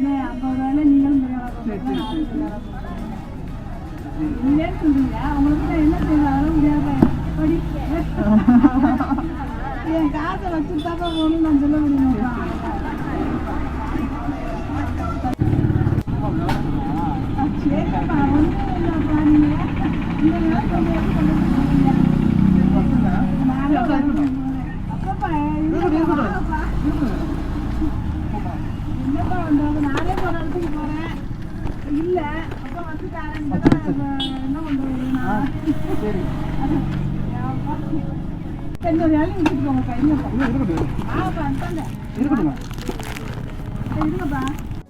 50 ரூபாயில நீங்களும் இல்லைன்னு சொல்றீங்க. உங்களுக்கு நான் என்ன செய்யலாம் முடியாது. என் காசை வச்சுட்டாப்பா போகணும்னு நான் சொல்ல முடியுமா? சரிப்பா, ஒன்றும் இல்லைப்பா. நீங்கள் அப்பப்பா என்னப்பா வந்தது? நானே போகிற இடத்துக்கு போகிறேன் இல்லை. அப்போ வந்து என்ன பண்ணுறது? எந்த வேலையும் விட்டுட்டு போங்கப்பா. இல்லைப்பா, ஆப்பா இருங்கப்பா.